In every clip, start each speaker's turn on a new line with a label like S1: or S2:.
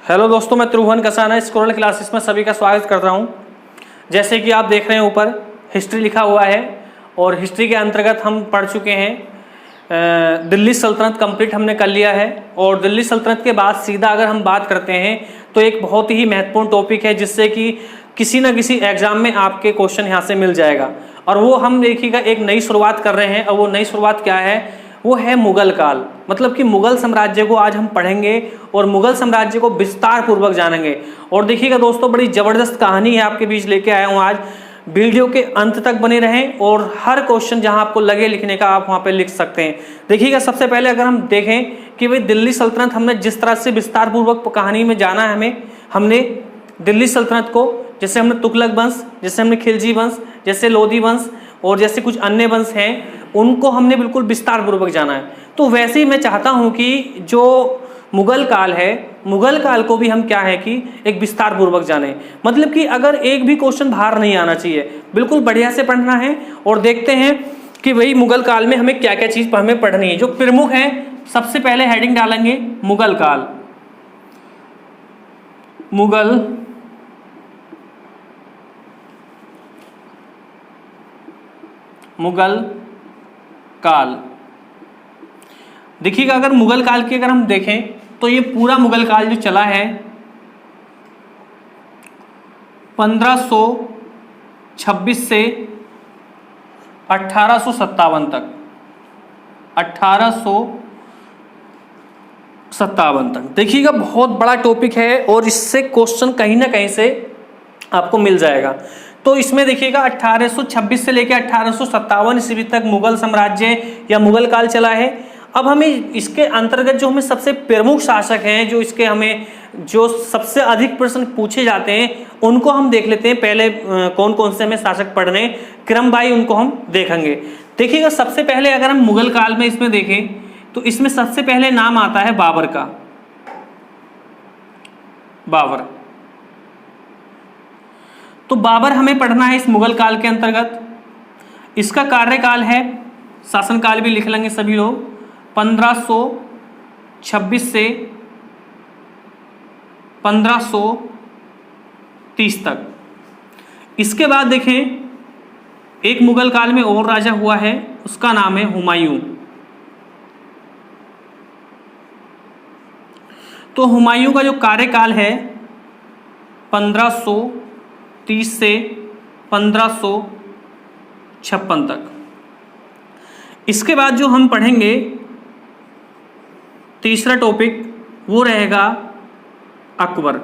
S1: Hello दोस्तों, मैं त्रिभुवन Kasana school classes में सभी का स्वागत करता हूं। जैसे कि आप देख रहे हैं ऊपर हिस्ट्री लिखा हुआ है और हिस्ट्री के अंतर्गत हम पढ़ चुके हैं। दिल्ली सल्तनत कंप्लीट हमने कर लिया है और दिल्ली सल्तनत के बाद सीधा अगर हम बात करते हैं तो एक बहुत ही महत्वपूर्ण टॉपिक है जिससे कि किसी न किसी एग्जाम में आपके क्वेश्चन यहाँ से मिल जाएगा। और वो हम देखिएगा एक नई शुरुआत कर रहे हैं और वो नई शुरुआत क्या है, वो है मुगल काल। मतलब कि मुगल साम्राज्य को आज हम पढ़ेंगे और मुगल साम्राज्य को विस्तार पूर्वक जानेंगे। और देखिएगा दोस्तों, बड़ी ज़बरदस्त कहानी है आपके बीच लेके आया हूँ आज। वीडियो के अंत तक बने रहें और हर क्वेश्चन जहां आपको लगे लिखने का आप वहां पे लिख सकते हैं। देखिएगा, सबसे पहले अगर हम देखें कि भाई दिल्ली सल्तनत हमने जिस तरह से विस्तार पूर्वक कहानी में जाना है, हमने दिल्ली सल्तनत को जैसे हमने तुगलक वंश, जैसे हमने खिलजी वंश, जैसे लोधी वंश और जैसे कुछ अन्य वंश हैं, उनको हमने बिल्कुल विस्तार पूर्वक जाना है। तो वैसे ही मैं चाहता हूं कि जो मुगल काल है, मुगल काल को भी हम क्या है कि एक विस्तार पूर्वक जाने। मतलब कि अगर एक भी क्वेश्चन बाहर नहीं आना चाहिए, बिल्कुल बढ़िया से पढ़ना है। और देखते हैं कि वही मुगल काल में हमें क्या क्या चीज हमें पढ़नी है। जो प्रमुख है, सबसे पहले हेडिंग डालेंगे मुगल काल। मुगल काल। देखिएगा, अगर मुगल काल की अगर हम देखें तो ये पूरा मुगल काल जो चला है 1526 से 1857 तक, 1857 तक। देखिएगा, बहुत बड़ा टॉपिक है और इससे क्वेश्चन कहीं ना कहीं से आपको मिल जाएगा। तो इसमें देखिएगा 1826 से लेकर 1857 ईस्वी तक मुगल साम्राज्य या मुगल काल चला है। अब हमें इसके अंतर्गत जो हमें सबसे प्रमुख शासक हैं, जो इसके हमें जो सबसे अधिक प्रश्न पूछे जाते हैं, उनको हम देख लेते हैं। पहले कौन कौन से हमें शासक पढ़ने, क्रम बाई उनको हम देखेंगे। देखिएगा, सबसे पहले अगर हम मुगल काल में इसमें देखें तो इसमें सबसे पहले नाम आता है बाबर का। बाबर, तो बाबर हमें पढ़ना है इस मुगल काल के अंतर्गत। इसका कार्यकाल है, शासनकाल भी लिख लेंगे सभी लोग, 1526 से 1530 तक। इसके बाद देखें, एक मुगल काल में और राजा हुआ है, उसका नाम है हुमायूं। तो हुमायूं का जो कार्यकाल है 1530 से 1556 तक। इसके बाद जो हम पढ़ेंगे तीसरा टॉपिक, वो रहेगा अकबर।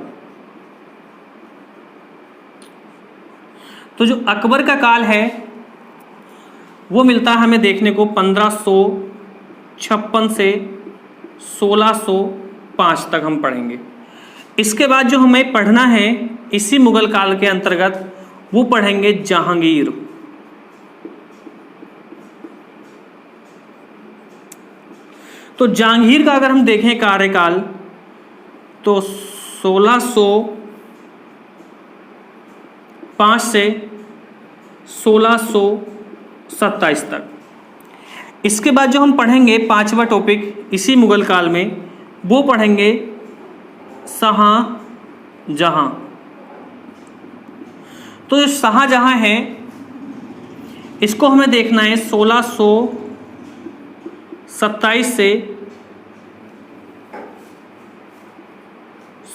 S1: तो जो अकबर का काल है वो मिलता है हमें देखने को 1556 से 1605 तक हम पढ़ेंगे। इसके बाद जो हमें पढ़ना है इसी मुगल काल के अंतर्गत, वो पढ़ेंगे जहांगीर। तो जहांगीर का अगर हम देखें कार्यकाल तो 1605 से 1627 तक। इसके बाद जो हम पढ़ेंगे पांचवा टॉपिक इसी मुगल काल में, वो पढ़ेंगे शाहजहां। तो जो शाहजहां है, इसको हमें देखना है 1627 से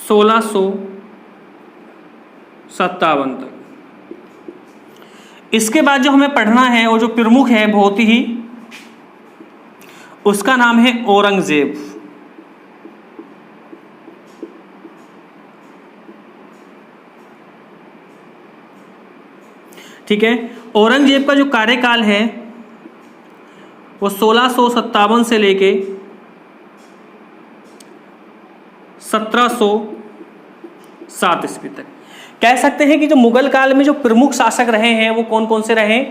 S1: 1657 तक। इसके बाद जो हमें पढ़ना है और जो प्रमुख है बहुत ही, उसका नाम है औरंगजेब। ठीक है, औरंगजेब का जो कार्यकाल है वो 1657 से लेके 1707 ईस्वी तक। कह सकते हैं कि जो मुगल काल में जो प्रमुख शासक रहे हैं वो कौन कौन से रहे?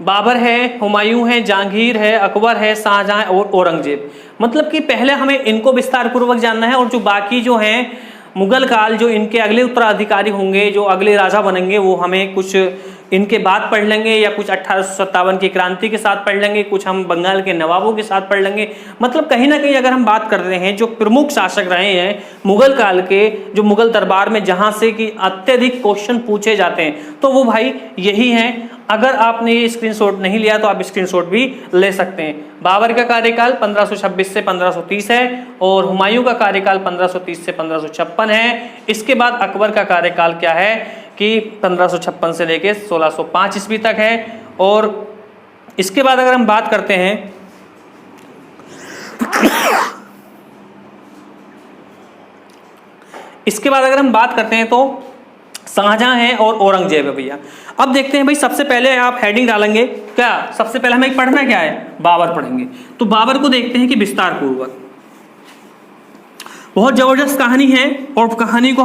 S1: बाबर है, हुमायूं है, जहांगीर है, अकबर है, शाहजहां और औरंगजेब। मतलब कि पहले हमें इनको विस्तार पूर्वक जानना है और जो बाकी जो हैं मुगल काल, जो इनके अगले उत्तराधिकारी होंगे, जो अगले राजा बनेंगे, वो हमें कुछ इनके बाद पढ़ लेंगे, या कुछ 1857 की क्रांति के साथ पढ़ लेंगे, कुछ हम बंगाल के नवाबों के साथ पढ़ लेंगे। मतलब कहीं ना कहीं अगर हम बात कर रहे हैं जो प्रमुख शासक रहे हैं मुगल काल के, जो मुगल दरबार में जहां से कि अत्यधिक क्वेश्चन पूछे जाते हैं, तो वो भाई यही हैं। अगर आपने ये स्क्रीनशॉट नहीं लिया तो आप स्क्रीनशॉट भी ले सकते हैं। बाबर का कार्यकाल 1526 से 1530 है और हुमायूं का कार्यकाल 1530 से 1556 है। इसके बाद अकबर का कार्यकाल क्या है कि 1556 से लेके 1605 ईस्वी तक है। और इसके बाद अगर हम बात करते हैं तो शाहजहां है और औरंगजेब है भैया। अब देखते हैं भाई, सबसे पहले आप हेडिंग डालेंगे क्या, सबसे पहले हमें पढ़ना क्या है, बाबर पढ़ेंगे। तो बाबर को देखते हैं कि विस्तार पूर्वक। बहुत जबरदस्त कहानी है और कहानी को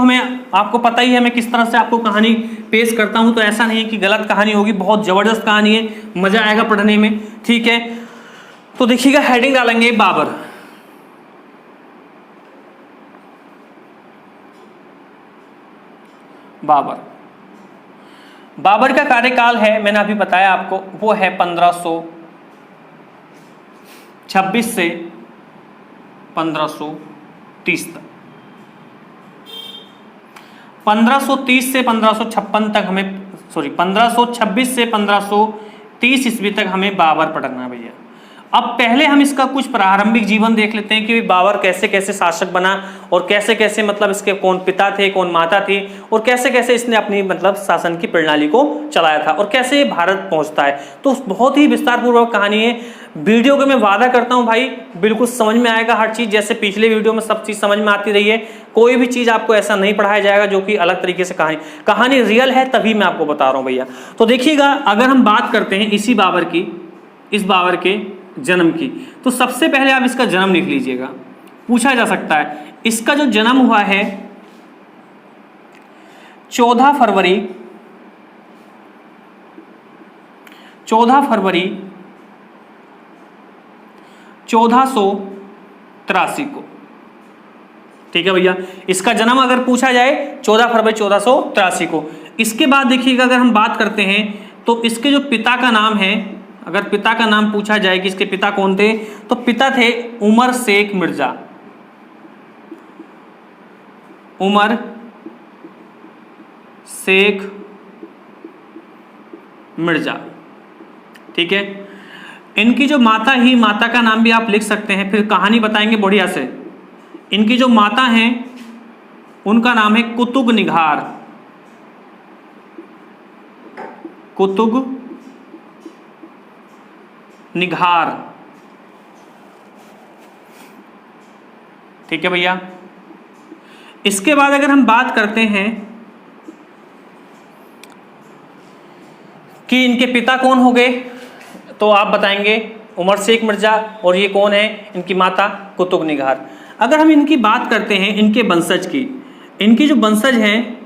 S1: आपको पता ही है मैं किस तरह से आपको कहानी पेश करता हूं, तो ऐसा नहीं है कि गलत कहानी होगी, बहुत जबरदस्त कहानी है, मजा आएगा पढ़ने में, ठीक है। तो देखिएगा, हेडिंग डालेंगे बाबर। बाबर का कार्यकाल है, मैंने अभी बताया आपको, वो है 1526 से 1530 तक। 1530 से 1556 तक हमें 1526 से 1530 ईस्वी तक हमें बाबर पढ़ना है भैया। अब पहले हम इसका कुछ प्रारंभिक जीवन देख लेते हैं कि बाबर कैसे कैसे शासक बना और कैसे कैसे मतलब इसके कौन पिता थे, कौन माता थी, और कैसे कैसे इसने अपनी मतलब शासन की प्रणाली को चलाया था और कैसे ये भारत पहुंचता है। तो बहुत ही विस्तार पूर्वक कहानी है। वीडियो को मैं वादा करता हूं भाई बिल्कुल समझ में आएगा हर चीज, जैसे पिछले वीडियो में सब चीज समझ में आती रही है। कोई भी चीज आपको ऐसा नहीं पढ़ाया जाएगा जो कि अलग तरीके से कहानी रियल है, तभी मैं आपको बता रहा हूं भैया। तो देखिएगा, अगर हम बात करते हैं इस बाबर के जन्म की, तो सबसे पहले आप इसका जन्म लिख लीजिएगा, पूछा जा सकता है। इसका जो जन्म हुआ है 14 फरवरी 1483 को, ठीक है भैया। इसका जन्म अगर पूछा जाए 14 फरवरी 1483 को। इसके बाद देखिएगा, अगर हम बात करते हैं तो इसके जो पिता का नाम है, अगर पिता का नाम पूछा जाए कि इसके पिता कौन थे, तो पिता थे उमर शेख मिर्जा, ठीक है। इनकी जो माता का नाम भी आप लिख सकते हैं, फिर कहानी बताएंगे बढ़िया से। इनकी जो माता हैं उनका नाम है कुतुब निघार, ठीक है भैया। इसके बाद अगर हम बात करते हैं कि इनके पिता कौन हो गए, तो आप बताएंगे उमर शेख मिर्जा, और ये कौन है, इनकी माता कुतुब निघार। अगर हम इनकी बात करते हैं इनके वंशज की, इनकी जो वंशज हैं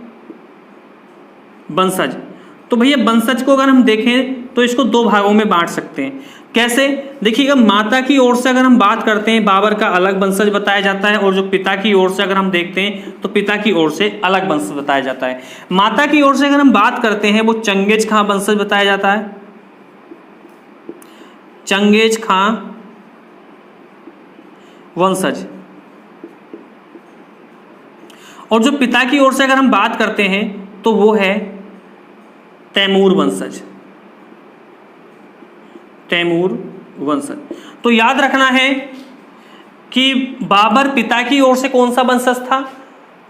S1: तो भैया वंशज को अगर हम देखें तो इसको दो भागों में बांट सकते हैं। कैसे, देखिएगा, माता की ओर से अगर हम बात करते हैं बाबर का अलग वंशज बताया जाता है, और जो पिता की ओर से अगर हम देखते हैं तो पिता की ओर से अलग वंशज बताया जाता है। माता की ओर से अगर हम बात करते हैं वो चंगेज खां वंशज बताया जाता है, चंगेज खां वंशज। और जो पिता की ओर से अगर हम बात करते हैं तो वो है तैमूर वंशज। तो याद रखना है कि बाबर पिता की ओर से कौन सा वंशज था,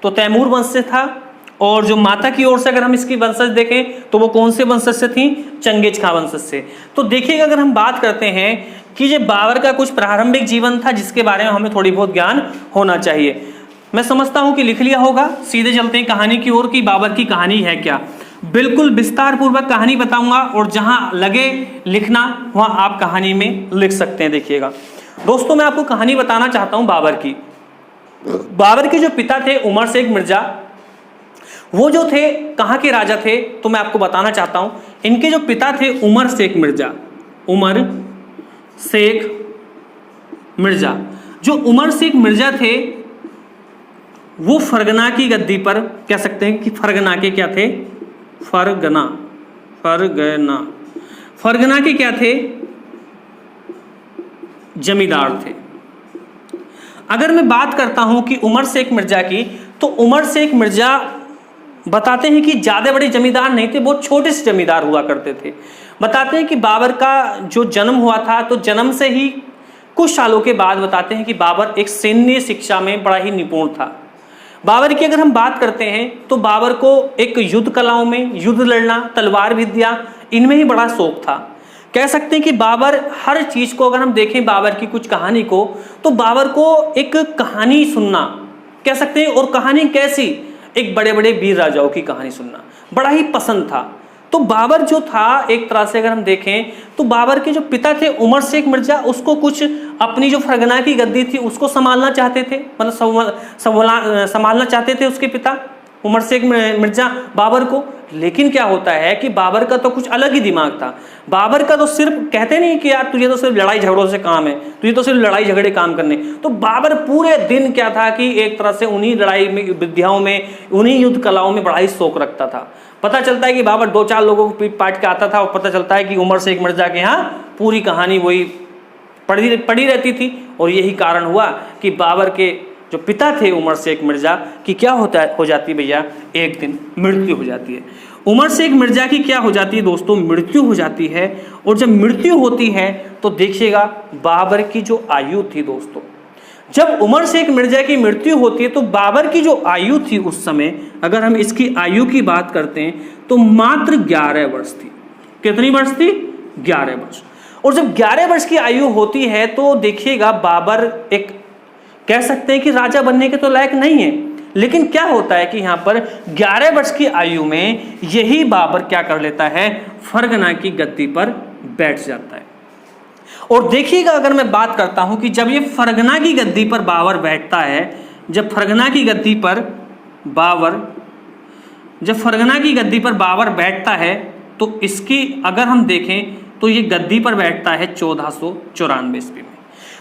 S1: तो तैमूर वंशज था। और जो माता की ओर से अगर हम इसकी वंशज देखें तो वो कौन से वंशज से थी, चंगेज खां वंशज से। तो देखिएगा, अगर हम बात करते हैं कि ये बाबर का कुछ प्रारंभिक जीवन था जिसके बारे में हमें थोड़ी बहुत ज्ञान होना चाहिए। मैं समझता हूं कि लिख लिया होगा। सीधे चलते हैं कहानी की ओर कि बाबर की कहानी है क्या। बिल्कुल विस्तार पूर्वक कहानी बताऊंगा, और जहां लगे लिखना वहां आप कहानी में लिख सकते हैं। देखिएगा दोस्तों, मैं आपको कहानी बताना चाहता हूं बाबर की। बाबर के जो पिता थे उमर शेख मिर्जा, वो जो थे कहां के राजा थे, तो मैं आपको बताना चाहता हूं। इनके जो पिता थे उमर शेख मिर्जा, जो उमर शेख मिर्जा थे वो फरगना की गद्दी पर, कह सकते हैं कि फरगना के क्या थे, फरगना फरगना, फरगना के क्या थे? जमींदार थे। अगर मैं बात करता हूं कि उमर शेख मिर्जा की, तो उमर शेख मिर्जा बताते हैं कि ज्यादा बड़े जमींदार नहीं थे, बहुत छोटे से जमींदार हुआ करते थे। बताते हैं कि बाबर का जो जन्म हुआ था, तो जन्म से ही कुछ सालों के बाद बताते हैं कि बाबर एक सैन्य शिक्षा में बड़ा ही निपुण था। बाबर की अगर हम बात करते हैं तो बाबर को एक युद्ध कलाओं में, युद्ध लड़ना, तलवार विद्या, इनमें ही बड़ा शौक था। कह सकते हैं कि बाबर हर चीज को, अगर हम देखें बाबर की कुछ कहानी को, तो बाबर को एक कहानी सुनना कह सकते हैं, और कहानी कैसी, एक बड़े बड़े वीर राजाओं की कहानी सुनना बड़ा ही पसंद था। तो बाबर जो था, एक तरह से अगर हम देखें तो बाबर के जो पिता थे उमर शेख मिर्जा, उसको कुछ अपनी जो फरगना की गद्दी थी उसको संभालना चाहते थे, मतलब संभालना चाहते थे उसके पिता उमर शेख मिर्जा बाबर को। लेकिन क्या होता है कि बाबर का तो कुछ अलग ही दिमाग था। बाबर का तो सिर्फ, कहते नहीं कि यार तुझे तो सिर्फ लड़ाई झगड़ों से काम है, तुझे तो सिर्फ लड़ाई झगड़े काम करने। तो बाबर पूरे दिन क्या था कि एक तरह से उन्हीं लड़ाई में, विद्याओं में, उन्हीं युद्ध कलाओं में बड़ा ही शौक रखता था। पता चलता है कि बाबर 2-4 लोगों को पीट पाट के आता था, और पता चलता है कि उमर शेख मिर्जा के यहाँ पूरी कहानी वही पड़ी रहती थी। और यही कारण हुआ कि बाबर के जो पिता थे उमर शेख मिर्जा की क्या हो जाती है भैया, एक दिन मृत्यु हो जाती है। उमर शेख मिर्जा की क्या हो जाती है दोस्तों, मृत्यु हो जाती है। और जब मृत्यु होती है तो देखिएगा बाबर की जो आयु थी दोस्तों, जब उमर शेख मिर्जा की मृत्यु होती है तो बाबर की जो आयु थी उस समय, अगर हम इसकी आयु की बात करते हैं तो मात्र 11 वर्ष थी। कितनी वर्ष थी? 11 वर्ष। और जब 11 वर्ष की आयु होती है तो देखिएगा बाबर एक, कह सकते हैं कि राजा बनने के तो लायक नहीं है। लेकिन क्या होता है कि यहाँ पर 11 वर्ष की आयु में यही बाबर क्या कर लेता है, फरगना की गद्दी पर बैठ जाता है। और देखिएगा अगर मैं बात करता हूं कि जब ये फरगना की गद्दी पर बाबर बैठता है, जब फरगना की गद्दी पर बाबर बैठता है तो इसकी अगर हम देखें तो ये गद्दी पर बैठता है 1494 ईस्वी में।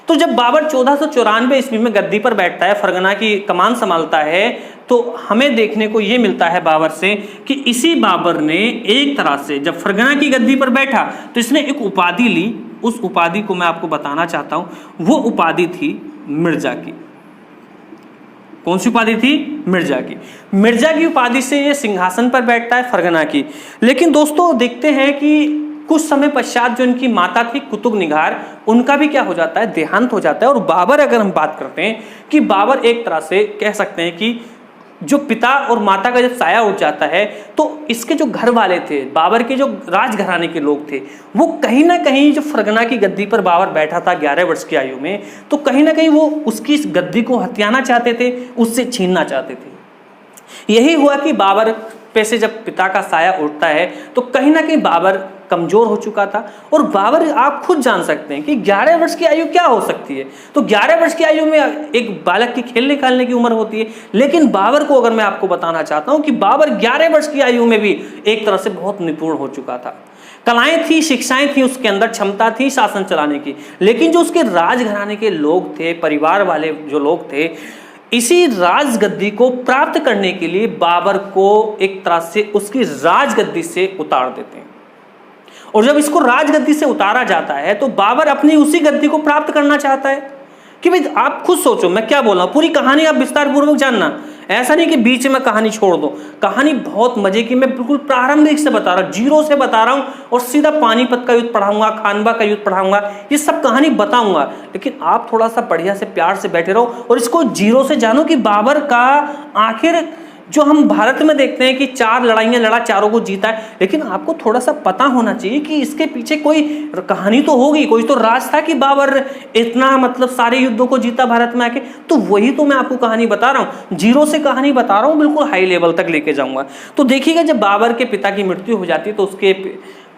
S1: तो जब बाबर 1494 ईस्वी में गद्दी पर बैठता है, फरगना की कमान संभालता है, तो हमें देखने को ये मिलता है बाबर से कि इसी बाबर ने एक तरह से जब फरगना की गद्दी पर बैठा तो इसने एक उपाधि ली। उस उपाधि को मैं आपको बताना चाहता हूं, वो उपाधि थी मिर्जा की। कौन सी उपाधि थी? मिर्जा की। मिर्जा की उपाधि से ये सिंहासन पर बैठता है फरगना की। लेकिन दोस्तों देखते हैं कि कुछ समय पश्चात जो इनकी माता थी कुतुब निगार, उनका भी क्या हो जाता है, देहांत हो जाता है। और बाबर, अगर हम बात करते हैं कि बाबर एक तरह से कह सकते हैं कि जो पिता और माता का जब साया उठ जाता है तो इसके जो घर वाले थे, बाबर के जो राजघराने के लोग थे, वो कहीं ना कहीं जो फरगना की गद्दी पर बाबर बैठा था 11 वर्ष की आयु में, तो कहीं ना कहीं वो उसकी इस गद्दी को हथियाना चाहते थे, उससे छीनना चाहते थे। यही हुआ कि बाबर पे से जब पिता का साया उठता है तो कहीं ना कहीं बाबर कमजोर हो चुका था। और बाबर, आप खुद जान सकते हैं कि 11 वर्ष की आयु क्या हो सकती है। तो 11 वर्ष की आयु में एक बालक की खेलने खालने की उम्र होती है। लेकिन बाबर को अगर मैं आपको बताना चाहता हूं कि बाबर 11 वर्ष की आयु में भी एक तरह से बहुत निपुण हो चुका था। कलाएं थी, शिक्षाएं थी, उसके अंदर क्षमता थी शासन चलाने की। लेकिन जो उसके राजघराने के लोग थे, परिवार वाले जो लोग थे, इसी राजगद्दी को प्राप्त करने के लिए बाबर को एक तरह से उसकी राजगद्दी से उतार देते हैं। और जब इसको राजगद्दी से उतारा जाता है तो बाबर अपनी उसी गद्दी को प्राप्त करना चाहता है। कि भाई आप खुद सोचो मैं क्या बोल रहा हूं, पूरी कहानी आप विस्तार पूर्वक जानना, ऐसा नहीं कि बीच में कहानी छोड़ दो। कहानी बहुत मजे की, मैं बिल्कुल प्रारंभिक से बता रहा हूं, जीरो से बता रहा हूं, और सीधा पानीपत का युद्ध पढ़ाऊंगा, खानवा का युद्ध पढ़ाऊंगा, ये सब कहानी बताऊंगा। लेकिन आप थोड़ा सा बढ़िया से प्यार से बैठे रहो और इसको जीरो से जानो कि बाबर का आखिर, जो हम भारत में देखते हैं कि 4 लड़ाइयां लड़ा, चारों को जीता है, लेकिन आपको थोड़ा सा पता होना चाहिए कि इसके पीछे कोई कहानी तो होगी, कोई तो राज था कि बाबर इतना मतलब सारे युद्धों को जीता भारत में आके। तो वही तो मैं आपको कहानी बता रहा हूं, जीरो से कहानी बता रहा हूं, बिल्कुल हाई लेवल तक लेके जाऊंगा। तो देखिएगा जब बाबर के पिता की मृत्यु हो जाती है तो उसके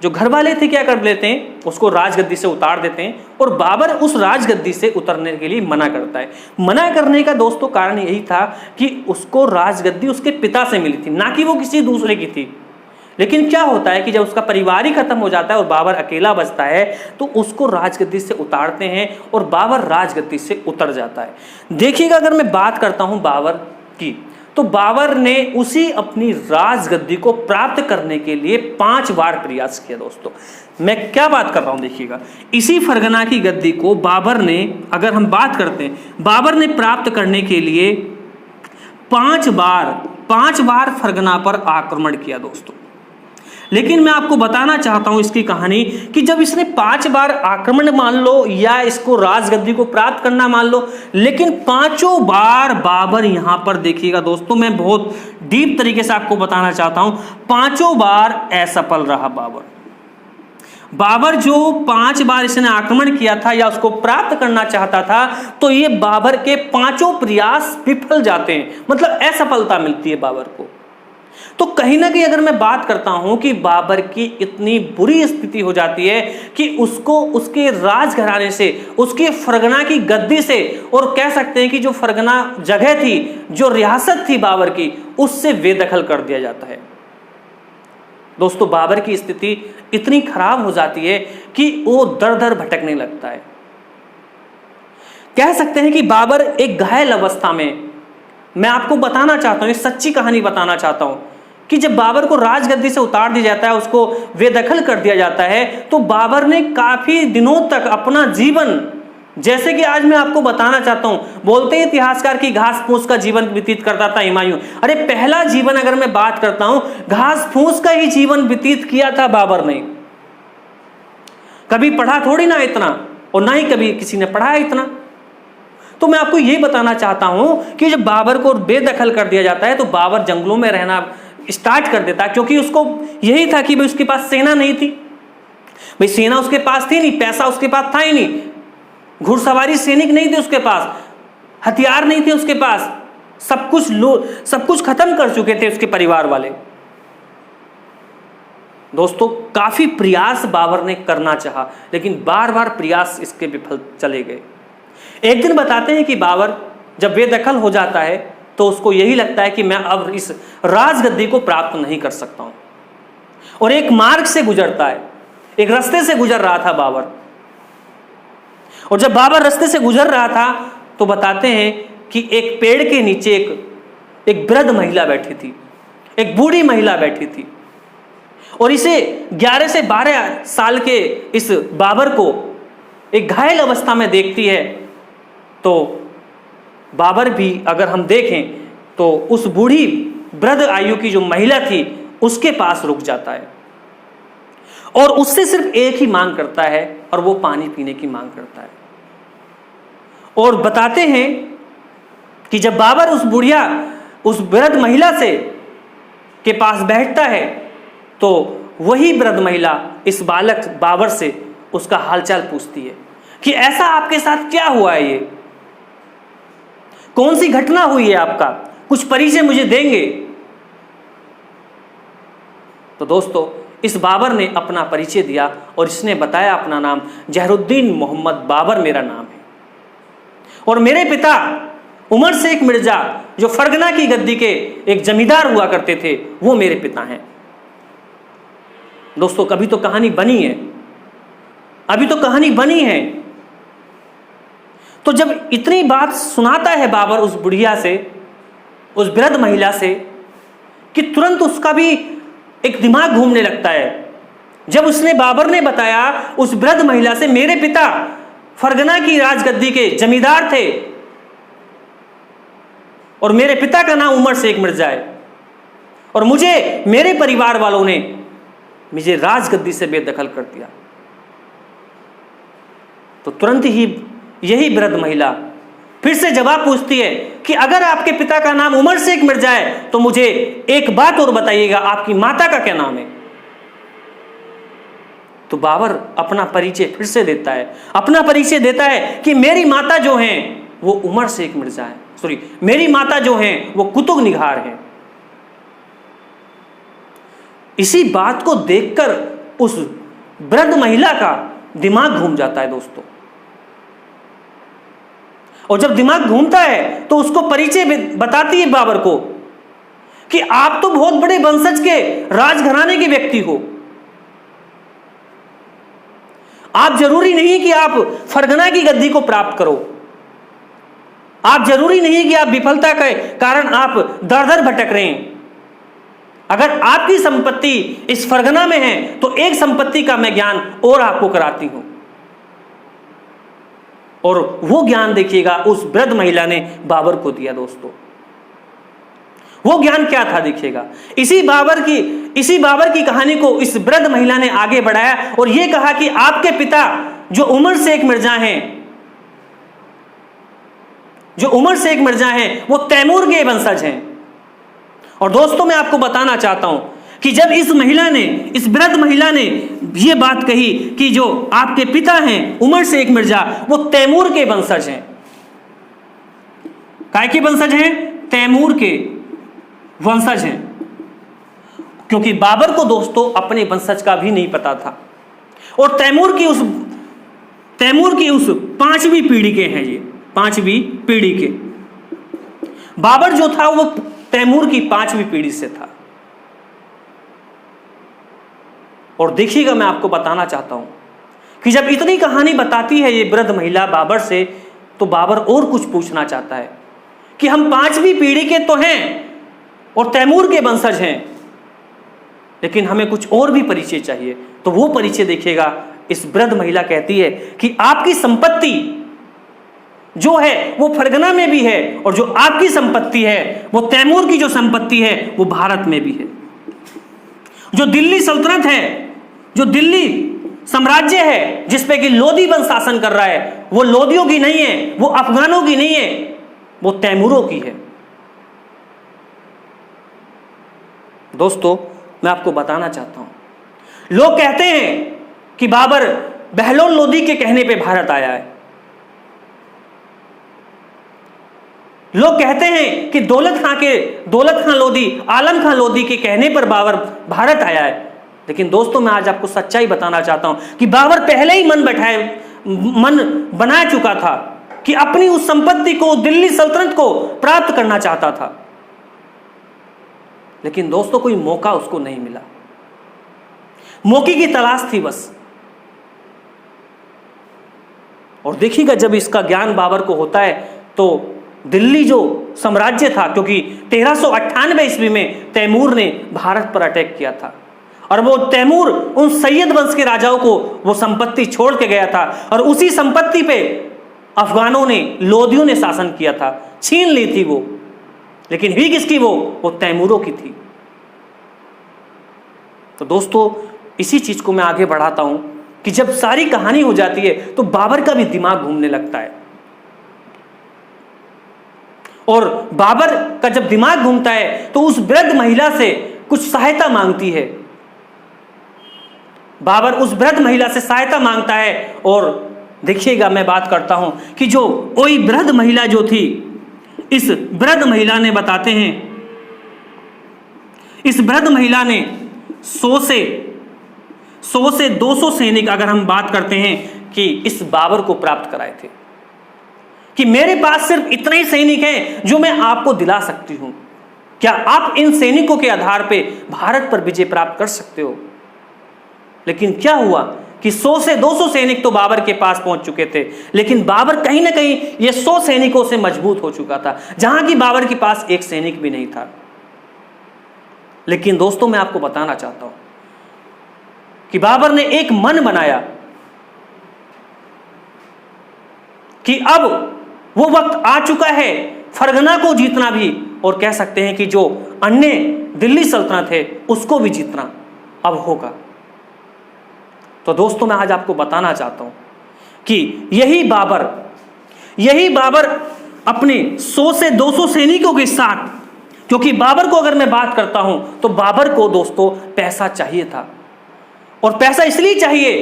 S1: जो घर वाले थे क्या कर लेते हैं, उसको राजगद्दी से उतार देते हैं। और बाबर उस राजगद्दी से उतरने के लिए मना करता है। मना करने का दोस्तों कारण यही था कि उसको राजगद्दी उसके पिता से मिली थी, ना कि वो किसी दूसरे की थी। लेकिन क्या होता है कि जब उसका परिवार ही खत्म हो जाता है और बाबर अकेला बचता है तो उसको राजगद्दी से उतारते हैं और बाबर राजगद्दी से उतर जाता है। देखिएगा अगर मैं बात करता हूं बाबर की, तो बाबर ने उसी अपनी राजगद्दी को प्राप्त करने के लिए 5 बार प्रयास किया। दोस्तों मैं क्या बात कर रहा हूं देखिएगा, इसी फरगना की गद्दी को बाबर ने, अगर हम बात करते हैं, बाबर ने प्राप्त करने के लिए 5 बार फरगना पर आक्रमण किया। दोस्तों लेकिन मैं आपको बताना चाहता हूं इसकी कहानी कि जब इसने 5 बार आक्रमण मान लो या इसको राजगद्दी को प्राप्त करना मान लो, लेकिन 5 बार बाबर यहां पर देखिएगा दोस्तों, मैं बहुत डीप तरीके से आपको बताना चाहता हूं, 5 बार असफल रहा बाबर जो 5 बार इसने आक्रमण किया था या उसको प्राप्त करना चाहता था, तो ये बाबर के 5 प्रयास विफल जाते हैं, मतलब असफलता मिलती है बाबर को। तो कहीं ना कहीं अगर मैं बात करता हूं कि बाबर की इतनी बुरी स्थिति हो जाती है कि उसको उसके राजघराने से, उसके फरगना की गद्दी से, और कह सकते हैं कि जो फरगना जगह थी, जो रियासत थी बाबर की, उससे बेदखल कर दिया जाता है। दोस्तों बाबर की स्थिति इतनी खराब हो जाती है कि वो दर दर भटकने लगता है। कह सकते हैं कि बाबर एक घायल अवस्था में, मैं आपको बताना चाहता हूं, एक सच्ची कहानी बताना चाहता हूं कि जब बाबर को राजगद्दी से उतार दिया जाता है, उसको बेदखल कर दिया जाता है, तो बाबर ने काफी दिनों तक अपना जीवन, जैसे कि आज मैं आपको बताना चाहता हूं, बोलते हैं इतिहासकार की घास फूस का जीवन व्यतीत करता था हुमायूं। अरे पहला जीवन अगर मैं बात करता हूं, घास फूस का ही जीवन व्यतीत किया था बाबर ने। कभी पढ़ा थोड़ी ना इतना, और ना ही कभी किसी ने पढ़ा इतना। तो मैं आपको यही बताना चाहता हूं कि जब बाबर को बेदखल कर दिया जाता है तो बाबर जंगलों में रहना स्टार्ट कर देता, क्योंकि उसको यही था कि भाई उसके पास सेना नहीं थी, भाई सेना उसके पास थी नहीं, पैसा उसके पास था ही नहीं, घुड़सवारी सैनिक नहीं थे उसके पास, हथियार नहीं थे उसके पास, सब कुछ खत्म कर चुके थे उसके परिवार वाले। दोस्तों काफी प्रयास बाबर ने करना चाहा, लेकिन बार बार प्रयास इसके विफल चले गए। एक दिन बताते हैं कि बाबर जब बेदखल हो जाता है तो उसको यही लगता है कि मैं अब इस राजगद्दी को प्राप्त नहीं कर सकता हूं, और एक मार्ग से गुजरता है, एक रास्ते से गुजर रहा था बाबर। और जब बाबर रास्ते से गुजर रहा था तो बताते हैं कि एक पेड़ के नीचे एक वृद्ध महिला बैठी थी, एक बूढ़ी महिला बैठी थी, और इसे 11 से 12 साल के इस बाबर को एक घायल अवस्था में देखती है। तो बाबर भी अगर हम देखें तो उस बूढ़ी वृद्ध आयु की जो महिला थी उसके पास रुक जाता है, और उससे सिर्फ एक ही मांग करता है, और वो पानी पीने की मांग करता है। और बताते हैं कि जब बाबर उस वृद्ध महिला से के पास बैठता है तो वही वृद्ध महिला इस बालक बाबर से उसका हालचाल पूछती है कि ऐसा आपके साथ क्या हुआ है, ये कौन सी घटना हुई है, आपका कुछ परिचय मुझे देंगे। तो दोस्तों इस बाबर ने अपना परिचय दिया और इसने बताया अपना नाम, जहरुद्दीन मोहम्मद बाबर मेरा नाम है, और मेरे पिता उमर शेख मिर्जा जो फरगना की गद्दी के एक जमींदार हुआ करते थे, वो मेरे पिता हैं। दोस्तों कभी तो कहानी बनी है, अभी तो कहानी बनी है। तो जब इतनी बात सुनाता है बाबर उस बुढ़िया से, उस वृद्ध महिला से, कि तुरंत उसका भी एक दिमाग घूमने लगता है। जब बाबर ने बताया उस वृद्ध महिला से, मेरे पिता फरगना की राजगद्दी के जमींदार थे और मेरे पिता का नाम उमर शेख मिर्जा है, और मुझे मेरे परिवार वालों ने मुझे राजगद्दी से बेदखल कर दिया, तो तुरंत ही यही वृद्ध महिला फिर से जवाब पूछती है कि अगर आपके पिता का नाम उमर शेख मिर्जा है तो मुझे एक बात और बताइएगा, आपकी माता का क्या नाम है। तो बाबर अपना परिचय फिर से देता है, अपना परिचय देता है कि मेरी माता जो हैं वो उमर शेख मिर्जा है, मेरी माता जो हैं वो कुतुब निगार हैं। इसी बात को देखकर उस वृद्ध महिला का दिमाग घूम जाता है दोस्तों, और जब दिमाग घूमता है तो उसको परिचय बताती है बाबर को कि आप तो बहुत बड़े वंशज के राजघराने के व्यक्ति हो, आप जरूरी नहीं कि आप फरगना की गद्दी को प्राप्त करो, आप जरूरी नहीं है कि आप विफलता के कारण आप दर दर भटक रहे हैं। अगर आपकी संपत्ति इस फरगना में है तो एक संपत्ति का मैं ज्ञान और आपको कराती हूं, और वो ज्ञान देखिएगा उस वृद्ध महिला ने बाबर को दिया दोस्तों। वो ज्ञान क्या था देखिएगा। इसी बाबर की कहानी को इस वृद्ध महिला ने आगे बढ़ाया और यह कहा कि आपके पिता जो उमर शेख मिर्जा हैं, वो तैमूर के वंशज हैं। और दोस्तों मैं आपको बताना चाहता हूं कि जब इस वृद्ध महिला ने यह बात कही कि जो आपके पिता हैं उमर शेख मिर्जा, वो तैमूर के वंशज हैं। काय के वंशज हैं? तैमूर के वंशज हैं। क्योंकि बाबर को दोस्तों अपने वंशज का भी नहीं पता था, और तैमूर की उस 5वीं पीढ़ी के हैं ये, 5वीं पीढ़ी के। बाबर जो था वो तैमूर की 5वीं पीढ़ी से था। और देखिएगा मैं आपको बताना चाहता हूं कि जब इतनी कहानी बताती है ये वृद्ध महिला बाबर से, तो बाबर और कुछ पूछना चाहता है कि हम 5वीं पीढ़ी के तो हैं और तैमूर के वंशज हैं, लेकिन हमें कुछ और भी परिचय चाहिए। तो वो परिचय देखिएगा। इस वृद्ध महिला कहती है कि आपकी संपत्ति जो है वो फरगना में भी है, और जो आपकी संपत्ति है वो तैमूर की जो संपत्ति है वो भारत में भी है। जो दिल्ली सल्तनत है, जो दिल्ली साम्राज्य है जिसपे कि लोदी वंश शासन कर रहा है, वो लोदियों की नहीं है, वो अफगानों की नहीं है, वो तैमूरों की है। दोस्तों मैं आपको बताना चाहता हूं, लोग कहते हैं कि बाबर बहलोल लोदी के कहने पे भारत आया है। लोग कहते हैं कि दौलत खां लोदी, आलम खां लोदी के कहने पर बाबर भारत आया है। लेकिन दोस्तों मैं आज आपको सच्चाई बताना चाहता हूं कि बाबर पहले ही मन बना चुका था कि अपनी उस संपत्ति को, दिल्ली सल्तनत को प्राप्त करना चाहता था। लेकिन दोस्तों कोई मौका उसको नहीं मिला, मौके की तलाश थी बस। और देखिएगा जब इसका ज्ञान बाबर को होता है तो दिल्ली जो साम्राज्य था, क्योंकि 1398 ईस्वी में तैमूर ने भारत पर अटैक किया था, और वो तैमूर उन सैयद वंश के राजाओं को वो संपत्ति छोड़ के गया था, और उसी संपत्ति पे अफगानों ने, लोदियों ने शासन किया था, छीन ली थी वो। लेकिन हुई किसकी? वो तैमूरों की थी। तो दोस्तों इसी चीज को मैं आगे बढ़ाता हूं कि जब सारी कहानी हो जाती है तो बाबर का भी दिमाग घूमने लगता है, और बाबर का जब दिमाग घूमता है तो उस वृद्ध महिला से कुछ सहायता मांगती है। बाबर उस वृद्ध महिला से सहायता मांगता है, और देखिएगा मैं बात करता हूं कि जो वही वृद्ध महिला जो थी, इस वृद्ध महिला ने बताते हैं, इस वृद्ध महिला ने 100 से 200 सैनिक, अगर हम बात करते हैं कि इस बाबर को प्राप्त कराए थे, कि मेरे पास सिर्फ इतने ही सैनिक हैं जो मैं आपको दिला सकती हूं, क्या आप इन सैनिकों के आधार पे भारत पर विजय प्राप्त कर सकते हो? लेकिन क्या हुआ कि 100 से 200 सैनिक तो बाबर के पास पहुंच चुके थे, लेकिन बाबर कहीं ना कहीं ये 100 सैनिकों से मजबूत हो चुका था, जहां की बाबर के पास एक सैनिक भी नहीं था। लेकिन दोस्तों मैं आपको बताना चाहता हूं कि बाबर ने एक मन बनाया कि अब वो वक्त आ चुका है फरगना को जीतना भी, और कह सकते हैं कि जो अन्य दिल्ली सल्तनत है उसको भी जीतना अब होगा। तो दोस्तों मैं आज आपको बताना चाहता हूं कि यही बाबर अपने 100 से 200 सैनिकों के साथ, क्योंकि बाबर को अगर मैं बात करता हूं तो बाबर को दोस्तों पैसा चाहिए था, और पैसा इसलिए चाहिए,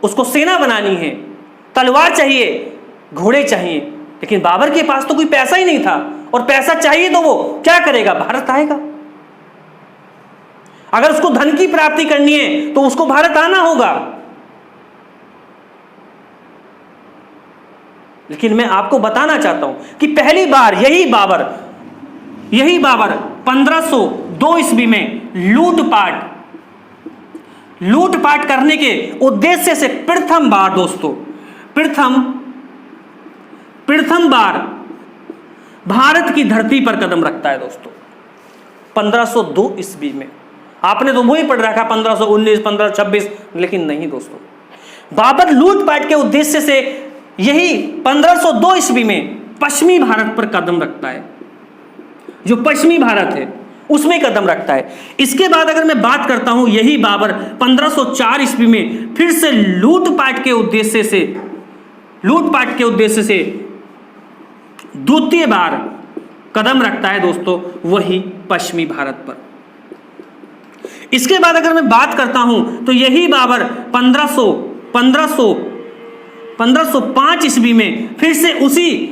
S1: उसको सेना बनानी है, तलवार चाहिए, घोड़े चाहिए। लेकिन बाबर के पास तो कोई पैसा ही नहीं था, और पैसा चाहिए तो वो क्या करेगा? भारत आएगा। अगर उसको धन की प्राप्ति करनी है तो उसको भारत आना होगा। लेकिन मैं आपको बताना चाहता हूं कि पहली बार यही बाबर 1502 ईस्वी में लूटपाट करने के उद्देश्य से प्रथम बार भारत की धरती पर कदम रखता है दोस्तों 1502 ईस्वी में। आपने तो वही पढ़ रखा 1519, 1526, लेकिन नहीं दोस्तों, बाबर लूटपाट के उद्देश्य से यही 1502 ईस्वी में पश्चिमी भारत पर कदम रखता है, जो पश्चिमी भारत है उसमें कदम रखता है। इसके बाद अगर मैं बात करता हूं, यही बाबर 1504 ईस्वी में फिर से लूटपाट के उद्देश्य से द्वितीय बार कदम रखता है दोस्तों, वही पश्चिमी भारत पर। इसके बाद अगर मैं बात करता हूं तो यही बाबर 1505 ईस्वी में फिर से उसी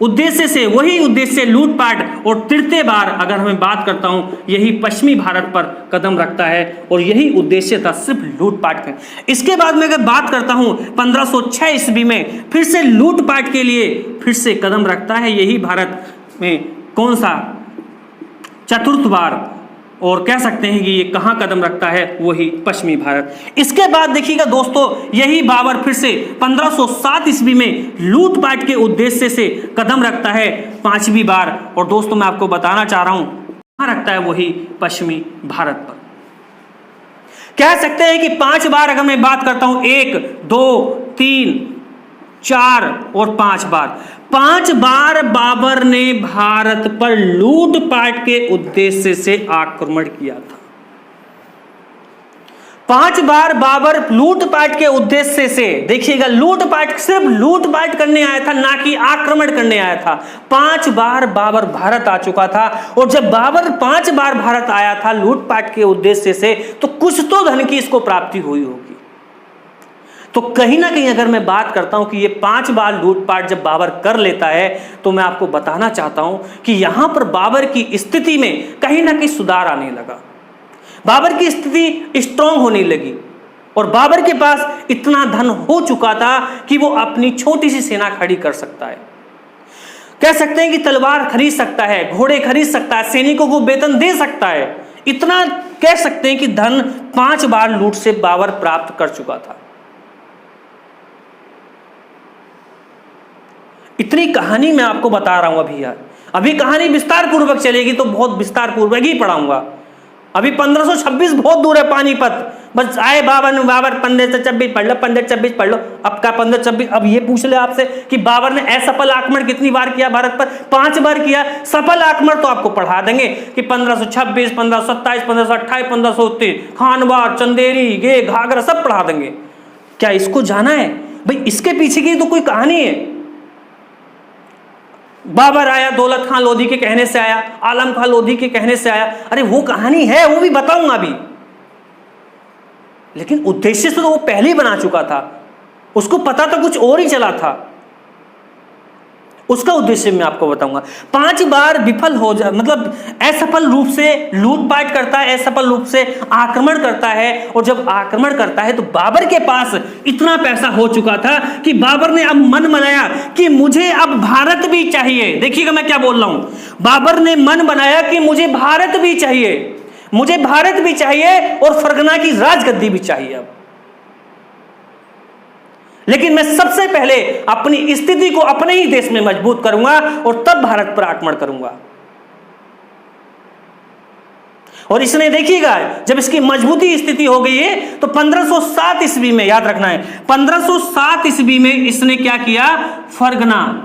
S1: उद्देश्य से, वही उद्देश्य लूटपाट, और तृतीय बार अगर मैं बात करता हूं यही पश्चिमी भारत पर कदम रखता है, और यही उद्देश्य था सिर्फ लूटपाट का। इसके बाद में अगर बात करता हूं 1506 ईस्वी में फिर से लूटपाट के लिए फिर से कदम रखता है, यही भारत में कौन सा चतुर्थ बार, और कह सकते हैं कि ये कहां कदम रखता है, वही पश्चिमी भारत। इसके बाद देखिएगा दोस्तों, यही बाबर फिर से 1507 ईस्वी में लूटपाट के उद्देश्य से कदम रखता है पांचवी बार, और दोस्तों मैं आपको बताना चाह रहा हूं कहां रखता है, वही पश्चिमी भारत पर। कह सकते हैं कि 5 बार अगर मैं बात करता हूं, 1, 2, 3, 4 और 5 बार, 5 बार बाबर ने भारत पर लूटपाट के उद्देश्य से आक्रमण किया था। 5 बार बाबर लूटपाट के उद्देश्य से, देखिएगा लूटपाट, सिर्फ लूटपाट करने आया था, ना कि आक्रमण करने आया था। 5 बार बाबर भारत आ चुका था, और जब बाबर 5 बार भारत आया था लूटपाट के उद्देश्य से, तो कुछ तो धन की इसको प्राप्ति हुई होगी। तो कहीं ना कहीं अगर मैं बात करता हूं कि ये 5 बार लूटपाट जब बाबर कर लेता है, तो मैं आपको बताना चाहता हूं कि यहां पर बाबर की स्थिति में कहीं ना कहीं सुधार आने लगा, बाबर की स्थिति स्ट्रांग होने लगी, और बाबर के पास इतना धन हो चुका था कि वो अपनी छोटी सी सेना खड़ी कर सकता है। कह सकते हैं कि तलवार खरीद सकता है, घोड़े खरीद सकता है, सैनिकों को वेतन दे सकता है। इतना कह सकते हैं कि धन 5 बार लूट से बाबर प्राप्त कर चुका था। इतनी कहानी मैं आपको बता रहा हूं अभी यार, अभी कहानी विस्तार पूर्वक चलेगी तो बहुत विस्तार पूर्वक ही पढ़ाऊंगा। अभी 1526 बहुत दूर है पानीपत, बस आए बाबर 1526 पढ़ लो, 1526 पढ़ लो। अब का 1526, अब ये पूछ ले आपसे कि बाबर ने असफल आक्रमण कितनी बार किया भारत पर? 5 बार किया। सफल आक्रमण तो आपको पढ़ा देंगे कि 1526, 1527, 1528, 1530, खानवार, चंदेरी, गे, घाघरा सब पढ़ा देंगे। क्या इसको जाना है भाई? इसके पीछे की तो कोई कहानी है। बाबर आया, दौलत खान लोधी के कहने से आया, आलम खान लोधी के कहने से आया, अरे वो कहानी है, वो भी बताऊंगा अभी। लेकिन उद्देश्य से तो वो पहले ही बना चुका था, उसको पता तो कुछ और ही चला था, उसका उद्देश्य मैं आपको बताऊंगा। 5 बार विफल हो जा, मतलब असफल रूप से लूटपाट करता है, असफल रूप से आक्रमण करता है, और जब आक्रमण करता है तो बाबर के पास इतना पैसा हो चुका था कि बाबर ने अब मन बनाया कि मुझे अब भारत भी चाहिए। देखिएगा मैं क्या बोल रहा हूं, बाबर ने मन बनाया कि मुझे भारत भी चाहिए, मुझे भारत भी चाहिए और फरगना की राजगद्दी भी चाहिए अब। लेकिन मैं सबसे पहले अपनी स्थिति को अपने ही देश में मजबूत करूंगा और तब भारत पर आक्रमण करूंगा। और इसने देखिएगा जब इसकी मजबूती स्थिति हो गई है तो 1507 ईस्वी में, याद रखना है 1507 ईस्वी में इसने क्या किया? फरगना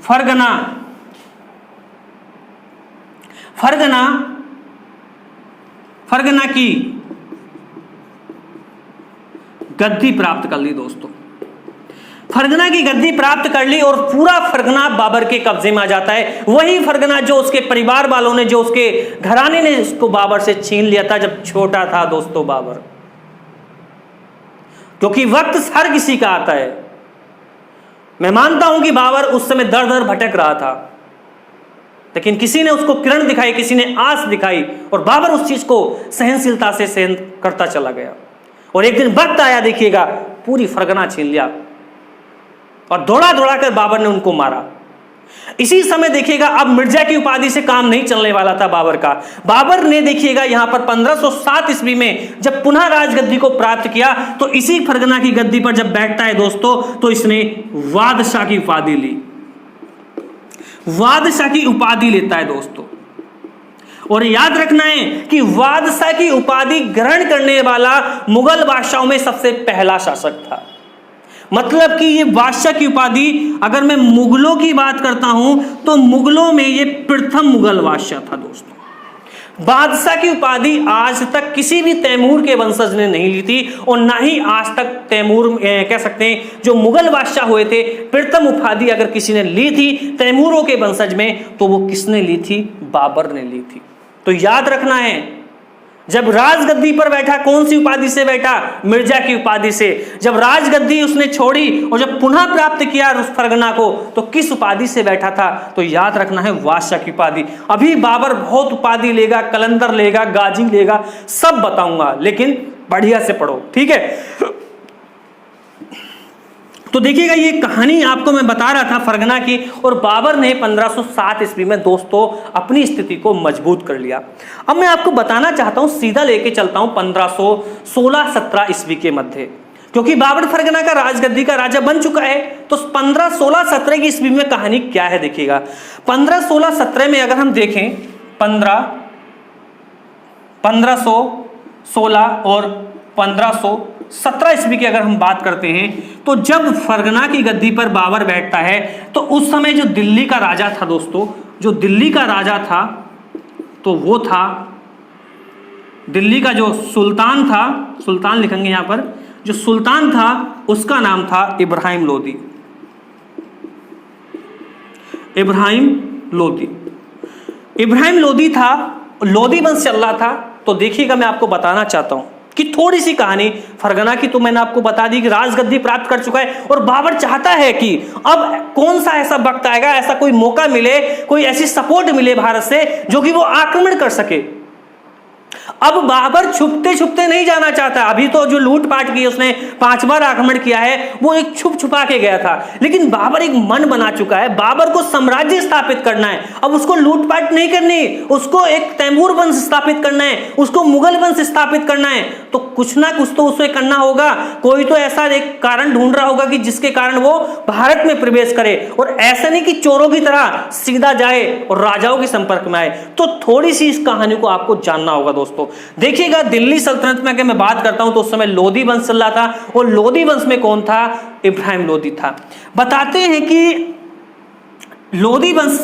S1: फरगना फरगना फरगना की गद्दी प्राप्त कर ली दोस्तों। फरगना की गद्दी प्राप्त कर ली और पूरा फरगना बाबर के कब्जे में आ जाता है। वही फरगना जो उसके परिवार वालों ने, जो उसके घराने ने उसको बाबर से छीन लिया था जब छोटा था दोस्तों बाबर। क्योंकि वक्त हर किसी का आता है। मैं मानता हूं कि बाबर उस समय दर दर भटक रहा था, लेकिन किसी ने उसको किरण दिखाई, किसी ने आस दिखाई, और बाबर उस चीज को सहनशीलता से सहन करता चला गया। और एक दिन वक्त आया, देखिएगा पूरी फरगना छीन लिया और दौड़ा दौड़ा कर बाबर ने उनको मारा। इसी समय देखिएगा अब मिर्जा की उपाधि से काम नहीं चलने वाला था बाबर का। बाबर ने देखिएगा यहां पर 1507 ईस्वी में जब पुनः राजगद्दी को प्राप्त किया तो इसी फरगना की गद्दी पर जब बैठता है दोस्तों तो इसने बादशाह की उपाधि ली। बादशाह की उपाधि लेता है दोस्तों। और याद रखना है कि बादशाह की उपाधि ग्रहण करने वाला मुगल बादशाहों में सबसे पहला शासक था। मतलब कि ये बादशाह की उपाधि, अगर मैं मुगलों की बात करता हूं तो मुगलों में ये प्रथम मुगल बादशाह था दोस्तों। बादशाह की उपाधि आज तक किसी भी तैमूर के वंशज ने नहीं ली थी, और ना ही आज तक तैमूर कह सकते हैं जो मुगल बादशाह हुए थे, प्रथम उपाधि अगर किसी ने ली थी तैमूरों के वंशज में तो वो किसने ली थी? बाबर ने ली थी। तो याद रखना है, जब राजगद्दी पर बैठा कौन सी उपाधि से बैठा? मिर्जा की उपाधि से। जब राजगद्दी उसने छोड़ी और जब पुनः प्राप्त किया उस फरगना को तो किस उपाधि से बैठा था? तो याद रखना है बादशाह की उपाधि। अभी बाबर बहुत उपाधि लेगा, कलंदर लेगा, गाजी लेगा, सब बताऊंगा, लेकिन बढ़िया से पढ़ो, ठीक है। तो देखिएगा ये कहानी आपको मैं बता रहा था फरगना की, और बाबर ने 1507 ईस्वी में दोस्तों अपनी स्थिति को मजबूत कर लिया। अब मैं आपको बताना चाहता हूं, सीधा लेके चलता हूं 1516-17 ईस्वी के मध्य, क्योंकि बाबर फरगना का राजगद्दी का राजा बन चुका है। तो 1516-17 की ईस्वी में कहानी क्या है देखिएगा। 1516-17 में अगर हम देखें 1516 और 1517 ईस्वी की अगर हम बात करते हैं, तो जब फरगना की गद्दी पर बाबर बैठता है तो उस समय जो दिल्ली का राजा था दोस्तों, जो दिल्ली का राजा था तो वो था, दिल्ली का जो सुल्तान था, सुल्तान लिखेंगे यहां पर, जो सुल्तान था उसका नाम था इब्राहिम लोदी। इब्राहिम लोदी, इब्राहिम लोदी था, लोदी वंश चल रहा था। तो देखिएगा मैं आपको बताना चाहता हूं कि थोड़ी सी कहानी फरगना की तो मैंने आपको बता दी कि राजगद्दी प्राप्त कर चुका है, और बाबर चाहता है कि अब कौन सा ऐसा वक्त आएगा, ऐसा कोई मौका मिले, कोई ऐसी सपोर्ट मिले भारत से जो कि वो आक्रमण कर सके। अब बाबर छुपते छुपते नहीं जाना चाहता। अभी तो जो लूटपाट की उसने 5 बार आक्रमण किया है वो एक छुप छुपा के गया था, लेकिन बाबर एक मन बना चुका है, बाबर को साम्राज्य स्थापित करना है। अब उसको लूटपाट नहीं करनी, उसको एक तैमूर वंश स्थापित करना है, उसको मुगल वंश स्थापित करना है। तो कुछ ना कुछ तो उसे करना होगा, कोई तो ऐसा एक कारण ढूंढ रहा होगा कि जिसके कारण वो भारत में प्रवेश करे, और ऐसा नहीं कि चोरों की तरह सीधा जाए और राजाओं के संपर्क में आए। तो थोड़ी सी इस कहानी को आपको जानना होगा दोस्तों। देखिएगा दिल्ली सल्तनत में अगर मैं बात करता हूं तो उस समय लोदी वंश चल रहा था, और लोदी वंश में कौन था? इब्राहिम लोदी था। बताते हैं कि लोदी वंश,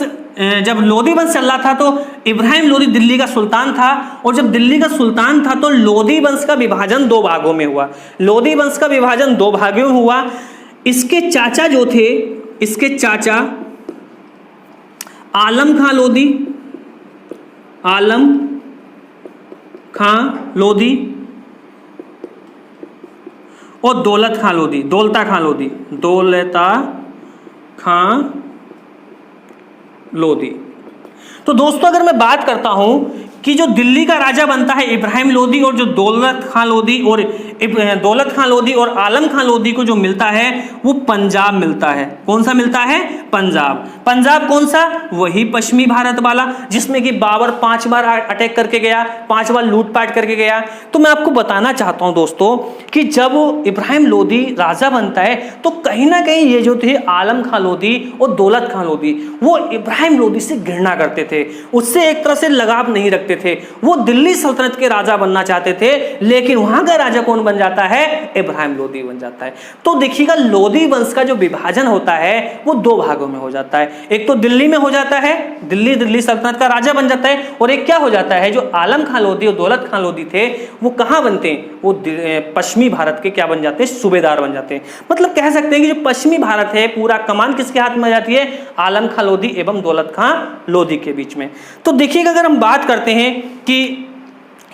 S1: जब लोदी वंश चल रहा था तो इब्राहिम लोदी दिल्ली का सुल्तान था, और जब दिल्ली का सुल्तान था तो लोदी वंश का विभाजन 2 भागों में हुआ। लोदी वंश का विभाजन 2 भागों में हुआ। इसके चाचा जो थे, इसके चाचा आलम खां लोदी, आलम खां लोदी और दौलत खां लोदी, दौलता खां लोदी, दौलता खां लोदी। तो दोस्तों अगर मैं बात करता हूं कि जो दिल्ली का राजा बनता है इब्राहिम लोदी, और जो दौलत खां लोदी और दौलत खां लोदी और आलम खां लोदी को जो मिलता है वो पंजाब मिलता है। कौन सा मिलता है? पंजाब। पंजाब कौन सा? वही पश्चिमी भारत वाला, जिसमें कि बाबर 5 बार अटैक करके गया, 5 बार लूटपाट करके गया। तो मैं आपको बताना चाहता हूं दोस्तों कि जब इब्राहिम लोदी राजा बनता है तो कहीं ना कहीं ये जो थे आलम खां लोदी और दौलत खां लोदी, वो इब्राहिम लोदी से घृणा करते थे, उससे एक तरह से लगाव नहीं रखते थे। वो दिल्ली सल्तनत के राजा बनना चाहते थे, लेकिन वहां का राजा कौन बन जाता है? इब्राहिम लोदी बन जाता है। तो देखिएगा लोदी वंश का जो विभाजन होता है वो 2 भागों में हो जाता है। एक तो दिल्ली में हो जाता है, दिल्ली सल्तनत का राजा बन जाता है, और एक क्या हो जाता है, जो आलम खां लोदी और दौलत खां लोदी थे वो कहां बनते हैं? वो पश्चिमी भारत के क्या बन जाते हैं? सूबेदार बन जाते हैं। मतलब कह सकते हैं कि जो पश्चिमी भारत है पूरा कमान किसके हाथ में आ जाती है? आलम खां लोदी एवं दौलत खां लोदी के बीच में। तो देखिएगा अगर हम बात करते हैं कि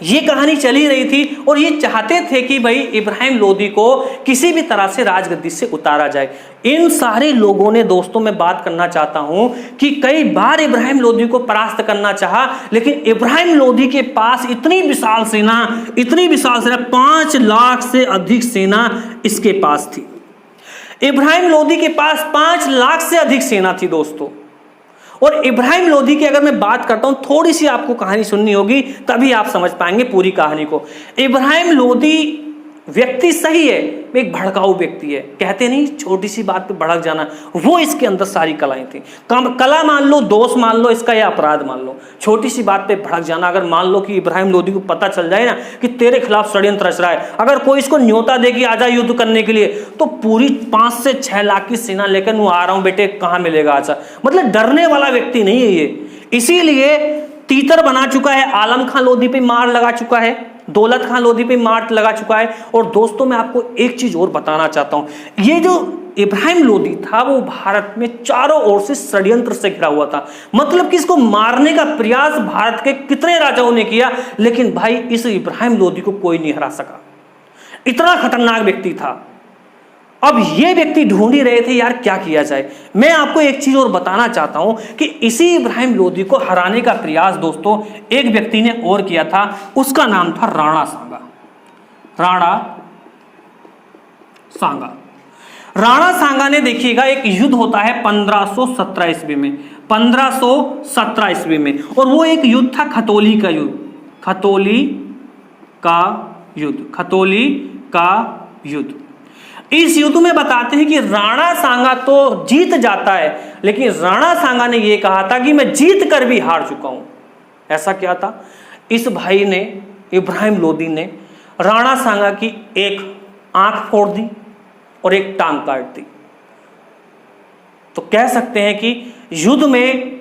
S1: ये कहानी चली रही थी, और ये चाहते थे कि भाई इब्राहिम लोदी को किसी भी तरह से राजगद्दी से उतारा जाए। इन सारे लोगों ने दोस्तों मैं बात करना चाहता हूं कि कई बार इब्राहिम लोदी को परास्त करना चाहा, लेकिन इब्राहिम लोदी के पास इतनी विशाल सेना 5 लाख से अधिक सेना इसके पास थी। इब्राहिम लोदी के पास 5 लाख से अधिक सेना थी दोस्तों। और इब्राहिम लोदी की अगर मैं बात करता हूं, थोड़ी सी आपको कहानी सुननी होगी तभी आप समझ पाएंगे पूरी कहानी को। इब्राहिम लोदी व्यक्ति सही है, एक भड़काऊ व्यक्ति है, कहते नहीं छोटी सी बात पे भड़क जाना, वो इसके अंदर सारी कलाएं थी। कला मान लो, दोष मान लो इसका, या अपराध मान लो, छोटी सी बात पे भड़क जाना। अगर मान लो कि इब्राहिम लोदी को पता चल जाए ना कि तेरे खिलाफ षड्यंत्र रच रहा है, अगर कोई इसको न्योता दे कि आजा युद्ध करने के लिए, तो पूरी 5 से 6 लाख की सेना लेकर मैं आ रहा हूं बेटे, कहां मिलेगा आजा। मतलब डरने वाला व्यक्ति नहीं है ये। इसीलिए तीतर बना चुका है, आलम खां लोदी पे मार लगा चुका है, दौलत खां लोदी पे मार लगा चुका है। और दोस्तों मैं आपको एक चीज और बताना चाहता हूं, ये जो इब्राहिम लोदी था वो भारत में चारों ओर से षड्यंत्र से घिरा हुआ था। मतलब कि इसको मारने का प्रयास भारत के कितने राजाओं ने किया, लेकिन भाई इस इब्राहिम लोदी को कोई नहीं हरा सका। इतना खतरनाक व्यक्ति था। अब ये व्यक्ति ढूंढ ही रहे थे यार क्या किया जाए। मैं आपको एक चीज और बताना चाहता हूं कि इसी इब्राहिम लोदी को हराने का प्रयास दोस्तों एक व्यक्ति ने और किया था, उसका नाम था राणा सांगा। राणा सांगा, राणा सांगा ने देखिएगा एक युद्ध होता है 1517 ईस्वी में, 1517 ईस्वी में, और वो एक युद्ध था खतौली का युद्ध, खतौली का युद्ध, खतौली का युद्ध। इस युद्ध में बताते हैं कि राणा सांगा तो जीत जाता है, लेकिन राणा सांगा ने यह कहा था कि मैं जीत कर भी हार चुका हूं। ऐसा क्या था, इस भाई ने, इब्राहिम लोदी ने राणा सांगा की एक आंख फोड़ दी और एक टांग काट दी। तो कह सकते हैं कि युद्ध में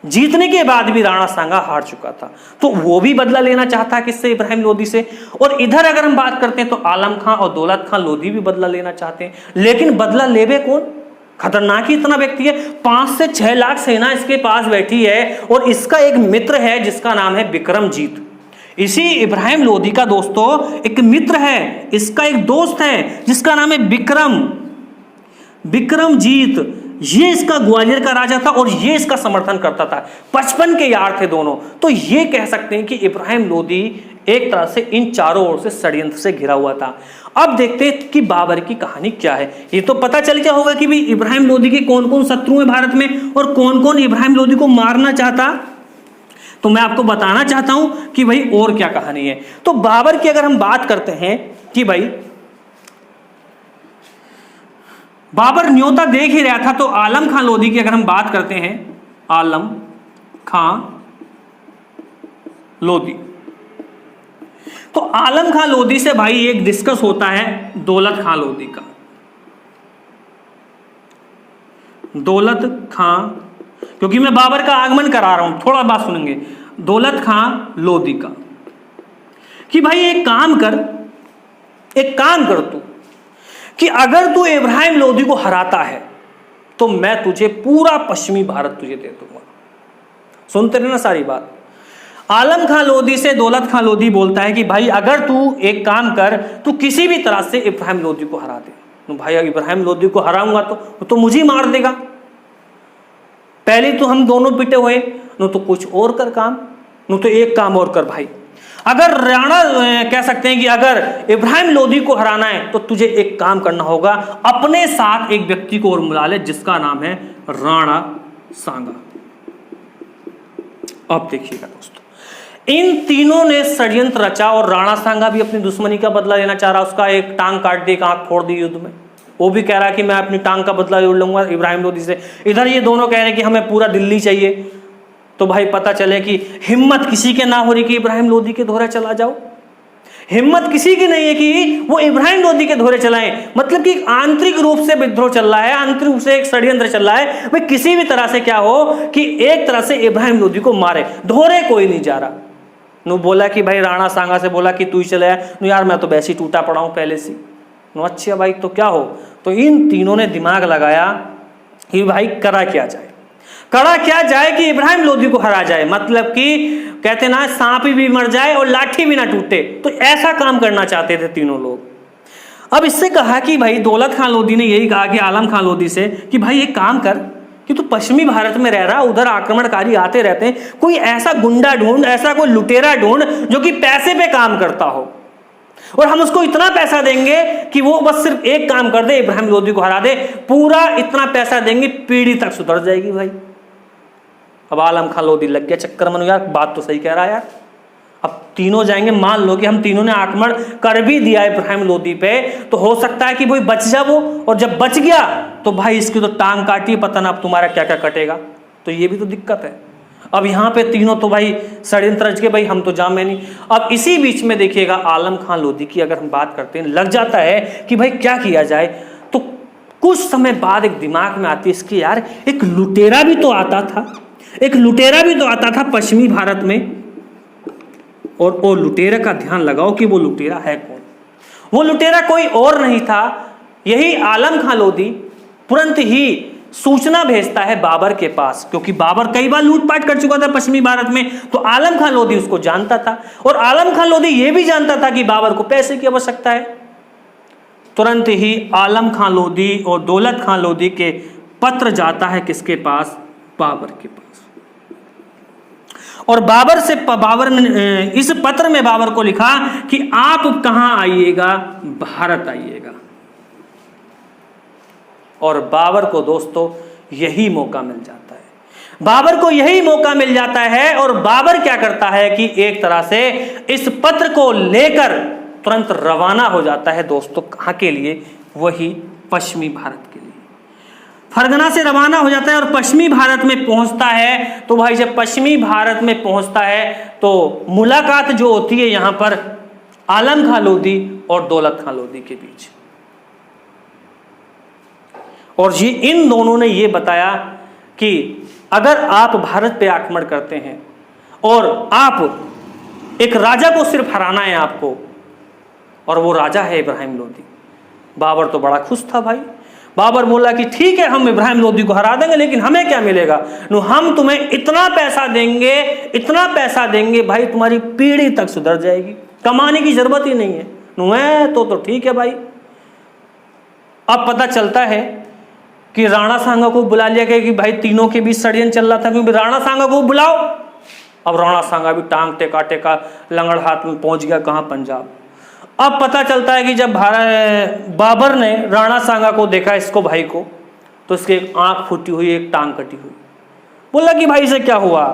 S1: जीतने के बाद भी राणा सांगा हार चुका था। तो वो भी बदला लेना चाहता है किससे, इब्राहिम लोदी से। और इधर अगर हम बात करते हैं तो आलम खां और दौलत खां लोदी भी बदला लेना चाहते हैं, लेकिन बदला लेवे कौन, खतरनाक ही इतना व्यक्ति है। 5 से 6 लाख सेना इसके पास बैठी है और इसका एक मित्र है जिसका नाम है बिक्रमजीत। इसी इब्राहिम लोदी का दोस्तों एक मित्र है, इसका एक दोस्त है जिसका नाम है बिक्रमजीत। ये इसका ग्वालियर का राजा था और ये इसका समर्थन करता था, 55 के यार थे दोनों। तो ये कह सकते हैं कि इब्राहिम लोदी एक तरह से इन चारों ओर से षड्यंत्र से घिरा हुआ था। अब देखते हैं कि बाबर की कहानी क्या है। ये तो पता चल गया होगा कि भी इब्राहिम लोदी के कौन कौन शत्रु हैं भारत में और कौन कौन इब्राहिम लोदी को मारना चाहता। तो मैं आपको बताना चाहता हूं कि भाई और क्या कहानी है। तो बाबर की अगर हम बात करते हैं कि भाई बाबर न्योता देख ही रहा था, तो आलम खां लोदी की अगर हम बात करते हैं, आलम खां लोदी, तो आलम खां लोदी से भाई एक डिस्कस होता है दौलत खां लोदी का। दौलत खां, क्योंकि मैं बाबर का आगमन करा रहा हूं, थोड़ा बात सुनेंगे। दौलत खां लोदी का कि भाई एक काम कर तू, कि अगर तू इब्राहिम लोदी को हराता है तो मैं तुझे पूरा पश्चिमी भारत तुझे दे दूंगा। सुनते रहना सारी बात। आलम खां लोदी से दौलत खां लोदी बोलता है कि भाई अगर तू एक काम कर, तू किसी भी तरह से इब्राहिम लोदी को हरा दे। तो भाई इब्राहिम लोदी को हराऊंगा तो मुझे मार देगा। पहले तो हम दोनों पिटे हुए, न तो कुछ और कर काम, न तो एक काम और कर भाई। अगर राणा कह सकते हैं कि अगर इब्राहिम लोदी को हराना है तो तुझे एक काम करना होगा, अपने साथ एक व्यक्ति को और मिला ले जिसका नाम है राणा सांगा। अब देखिएगा दोस्तों, इन तीनों ने षड्यंत्र रचा और राणा सांगा भी अपनी दुश्मनी का बदला लेना चाह रहा। उसका एक टांग काट दी, एक आंख फोड़ दी युद्ध में। वो भी कह रहा है कि मैं अपनी टांग का बदला ले लूंगा इब्राहिम लोदी से। इधर ये दोनों कह रहे हैं कि हमें पूरा दिल्ली चाहिए। तो भाई पता चले कि हिम्मत किसी के ना हो रही कि इब्राहिम लोदी के धोरे चला जाओ, हिम्मत किसी की नहीं है कि वो इब्राहिम लोदी के धोरे चलाएं। मतलब कि आंतरिक रूप से विद्रोह चल रहा है, आंतरिक रूप से एक षड्यंत्र चल रहा है। भाई किसी भी तरह से क्या हो कि एक तरह से इब्राहिम लोदी को मारे, धोरे कोई नहीं जा रहा। नु बोला कि भाई राणा सांगा से बोला कि तू ही चले आया। यार मैं तो वैसे ही टूटा पड़ा हूं पहले से। अच्छा भाई तो क्या हो। तो इन तीनों ने दिमाग लगाया कि भाई करा क्या जाए कि इब्राहिम लोदी को हरा जाए। मतलब कि कहते ना सांप भी मर जाए और लाठी भी ना टूटे, तो ऐसा काम करना चाहते थे तीनों लोग। अब इससे कहा कि भाई दौलत खां लोदी ने यही कहा कि आलम खां लोदी से कि भाई एक काम कर कि तू पश्चिमी भारत में रह रहा, उधर आक्रमणकारी आते रहते हैं, कोई ऐसा गुंडा ढूंढ, ऐसा कोई लुटेरा ढूंढ जो कि पैसे पे काम करता हो, और हम उसको इतना पैसा देंगे कि वो बस सिर्फ एक काम कर दे, इब्राहिम लोदी को हरा दे। पूरा इतना पैसा देंगे, पीढ़ी तक सुधर जाएगी भाई। अब आलम खां लोदी लग गया चक्कर में, यार बात तो सही कह रहा है यार। अब तीनों जाएंगे, मान लो कि हम तीनों ने आक्रमण कर भी दिया इब्राहिम लोदी पे, तो हो सकता है कि भाई बच जा वो, और जब बच गया तो भाई इसकी तो टांग काटी, पता ना अब तुम्हारा क्या क्या कटेगा। तो ये भी तो दिक्कत है। अब यहाँ पे तीनों तो भाई षड्यंत्र रच के भाई हम तो जामे नहीं। अब इसी बीच में देखिएगा आलम खां लोदी की अगर हम बात करते हैं, लग जाता है कि भाई क्या किया जाए। तो कुछ समय बाद एक दिमाग में आती है इसकी, यार एक लुटेरा भी तो आता था, एक लुटेरा भी तो आता था पश्चिमी भारत में, और वो लुटेरा का ध्यान लगाओ कि वो लुटेरा है कौन। वो लुटेरा कोई और नहीं था, यही आलम खां लोदी तुरंत ही सूचना भेजता है बाबर के पास, क्योंकि बाबर कई बार लूटपाट कर चुका था पश्चिमी भारत में, तो आलम खां लोदी उसको जानता था, और आलम खां लोदी यह भी जानता था कि बाबर को पैसे की आवश्यकता है। तुरंत ही आलम खां लोदी और दौलत खां लोदी के पत्र जाता है किसके पास? बाबर के पास। और बाबर ने इस पत्र में बाबर को लिखा कि आप कहां आइएगा? भारत आइएगा। और बाबर को दोस्तों यही मौका मिल जाता है, बाबर को यही मौका मिल जाता है। और बाबर क्या करता है कि एक तरह से इस पत्र को लेकर तुरंत रवाना हो जाता है दोस्तों, कहां के लिए? वही पश्चिमी भारत के लिए। फरगना से रवाना हो जाता है और पश्चिमी भारत में पहुंचता है। तो भाई जब पश्चिमी भारत में पहुंचता है तो मुलाकात जो होती है यहां पर आलम खां लोदी और दौलत खां लोदी के बीच, और ये इन दोनों ने ये बताया कि अगर आप भारत पे आक्रमण करते हैं और आप एक राजा को सिर्फ हराना है आपको, और वो राजा है इब्राहिम लोदी। बाबर तो बड़ा खुश था भाई। बाबर बोला कि ठीक है, हम इब्राहिम लोदी को हरा देंगे, लेकिन हमें क्या मिलेगा? हम तुम्हें इतना पैसा देंगे, इतना पैसा देंगे भाई तुम्हारी पीढ़ी तक सुधर जाएगी, कमाने की जरूरत ही नहीं है। तो ठीक है भाई। अब पता चलता है कि राणा सांगा को बुला लिया गया कि भाई तीनों के बीच षड्यंत्र चल रहा था, क्योंकि राणा सांगा को बुलाओ। अब राणा सांगा भी टांग टेका टेका लंगड़ हाथ में पहुंच गया, कहां? पंजाब। अब पता चलता है कि जब बाबर ने राणा सांगा को देखा, इसको भाई को, तो इसकी एक आंख फूटी हुई, एक टांग कटी हुई। बोला कि भाई इसे क्या हुआ?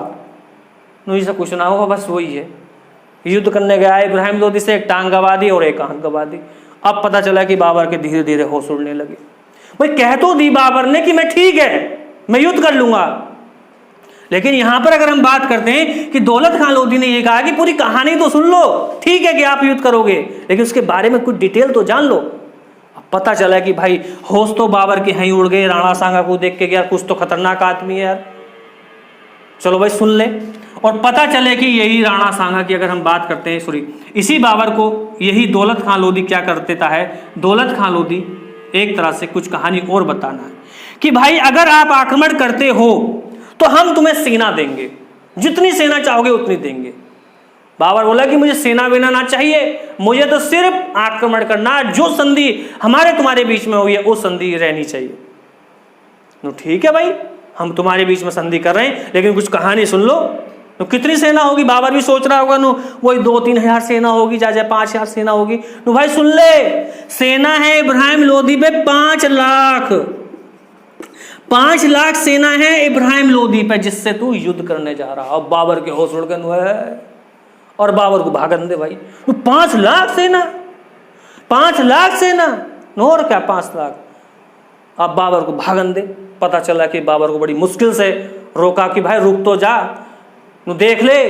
S1: नहीं से कुछ ना होगा, बस वही है, युद्ध करने गया इब्राहिम लोदी से, एक टांग गवा दी और एक आंख गवा दी। अब पता चला कि बाबर के धीरे धीरे होश उड़ने लगे। भाई कह तो दी बाबर ने कि मैं ठीक है, मैं युद्ध कर लूंगा, लेकिन यहां पर अगर हम बात करते हैं कि दौलत खां लोदी ने यह कहा कि पूरी कहानी तो सुन लो, ठीक है कि आप युद्ध करोगे, लेकिन उसके बारे में कुछ डिटेल तो जान लो। अब पता चला कि भाई होश तो बाबर के यहीं उड़ गए। राणा सांगा को देख के यार कुछ तो खतरनाक आदमी है यार, चलो भाई सुन ले। और पता चले कि यही राणा सांगा की अगर हम बात करते हैं, सॉरी, इसी बाबर को यही दौलत खां लोदी क्या कर देता है? दौलत खां लोदी एक तरह से कुछ कहानी और बताना है कि भाई अगर आप आक्रमण करते हो तो हम तुम्हें सेना देंगे, जितनी सेना चाहोगे उतनी देंगे। बाबर बोला कि मुझे सेना वेना ना चाहिए, मुझे तो सिर्फ आक्रमण करना, जो संधि हमारे तुम्हारे बीच में हुई है वो संधि रहनी चाहिए। तो ठीक है भाई, हम तुम्हारे बीच में संधि कर रहे हैं, लेकिन कुछ कहानी सुन लो। तो कितनी सेना होगी? बाबर भी सोच रहा होगा नो वही 2-3 हजार सेना होगी, जा 5 हजार सेना होगी। तो भाई सुन ले, सेना है इब्राहिम लोदी पे 5 लाख, 5 लाख सेना है इब्राहिम लोदी पे, जिससे तू युद्ध करने जा रहा। अब बाबर के होश उड़ गए और बाबर को भागन दे भाई। 5 लाख सेना, 5 लाख सेना, और क्या 5 लाख। अब बाबर को भागन दे। पता चला कि बाबर को बड़ी मुश्किल से रोका कि भाई रुक तो जा, नु देख ले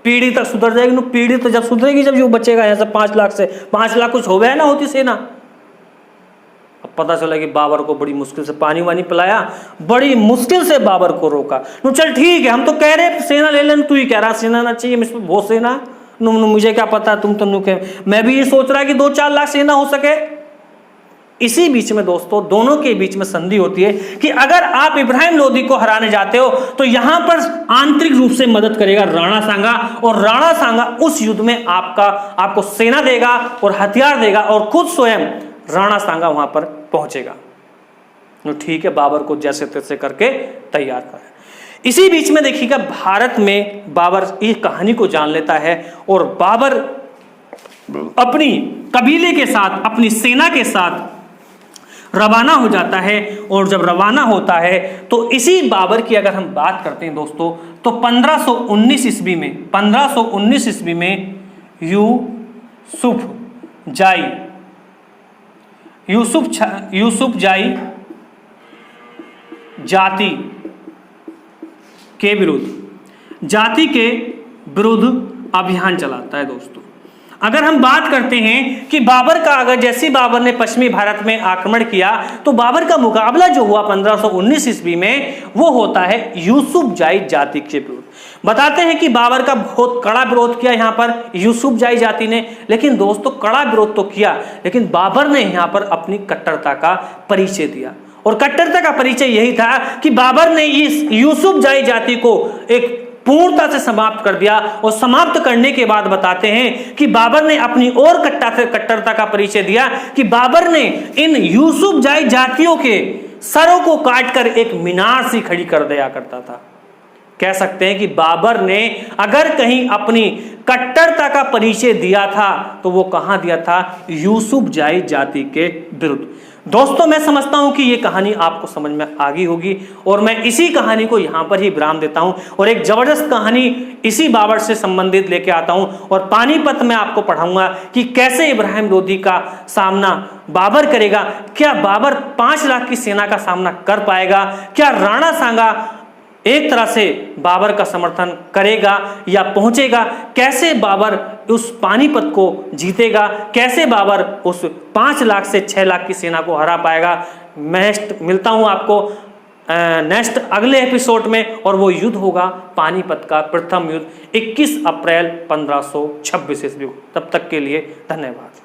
S1: पीढ़ी तक सुधर जाएगी। नु पीढ़ी तो जब सुधरेगी जब जो बचेगा यहाँ से 5 लाख से, 5 लाख कुछ हो गया ना होती सेना। अब पता चला कि बाबर को बड़ी मुश्किल से पानी वानी पिलाया, बड़ी मुश्किल से बाबर को रोका। नु चल ठीक है, हम तो कह रहे सेना ले लेना, तू ही कह रहा सेना ना चाहिए, मुझ पर बहुत सेना। नु मुझे क्या पता, तुम तो नु कह, मैं भी ये सोच रहा कि 2-4 लाख सेना हो सके। इसी बीच में दोस्तों दोनों के बीच में संधि होती है कि अगर आप इब्राहिम लोदी को हराने जाते हो तो यहां पर आंतरिक रूप से मदद करेगा राणा सांगा, और राणा सांगा उस युद्ध में आपको सेना देगा और हथियार देगा, और खुद स्वयं राणा सांगा वहां पर पहुंचेगा। तो ठीक है, बाबर को जैसे तैसे करके तैयार करा। इसी बीच में देखिएगा भारत में बाबर इस कहानी को जान लेता है और बाबर अपनी कबीले के साथ, अपनी सेना के साथ रवाना हो जाता है। और जब रवाना होता है तो इसी बाबर की अगर हम बात करते हैं दोस्तों, तो 1519 ईस्वी में यूसुफ जाई जाति के विरुद्ध अभियान चलाता है। दोस्तों अगर हम बात करते हैं कि बाबर का, अगर जैसे बाबर ने पश्चिमी भारत में आक्रमण किया तो बाबर का मुकाबला जो हुआ 1519 ईस्वी में वो होता है यूसुफ जाई जाति के विरुद्ध। बताते हैं कि बाबर का बहुत कड़ा विरोध किया यहाँ पर यूसुफ जाई जाति ने, लेकिन दोस्तों कड़ा विरोध तो किया, लेकिन बाबर ने यहाँ पर अपनी कट्टरता का परिचय दिया। और कट्टरता का परिचय यही था कि बाबर ने इस यूसुफ जाई जाति को एक पूर्णता से समाप्त कर दिया। और समाप्त करने के बाद बताते हैं कि बाबर ने अपनी और कट्टरता का परिचय दिया कि बाबर ने इन यूसुफ जाई जातियों के सरों को काटकर एक मीनार सी खड़ी कर दिया करता था। कह सकते हैं कि बाबर ने अगर कहीं अपनी कट्टरता का परिचय दिया था तो वो कहां दिया था? यूसुफ जाई जाति के विरुद्ध। दोस्तों मैं समझता हूं कि ये कहानी आपको समझ में आ गई होगी और मैं इसी कहानी को यहां पर ही विराम देता हूं और एक जबरदस्त कहानी इसी बाबर से संबंधित लेके आता हूं और पानीपत में आपको पढ़ाऊंगा कि कैसे इब्राहिम लोदी का सामना बाबर करेगा। क्या बाबर 5 लाख की सेना का सामना कर पाएगा? क्या राणा सांगा एक तरह से बाबर का समर्थन करेगा या पहुंचेगा? कैसे बाबर उस पानीपत को जीतेगा? कैसे बाबर उस 5 लाख से 6 लाख की सेना को हरा पाएगा? नेक्स्ट मिलता हूं आपको नेक्स्ट अगले एपिसोड में और वो युद्ध होगा पानीपत का प्रथम युद्ध 21 अप्रैल 1526 ईस्वी को। तब तक के लिए धन्यवाद।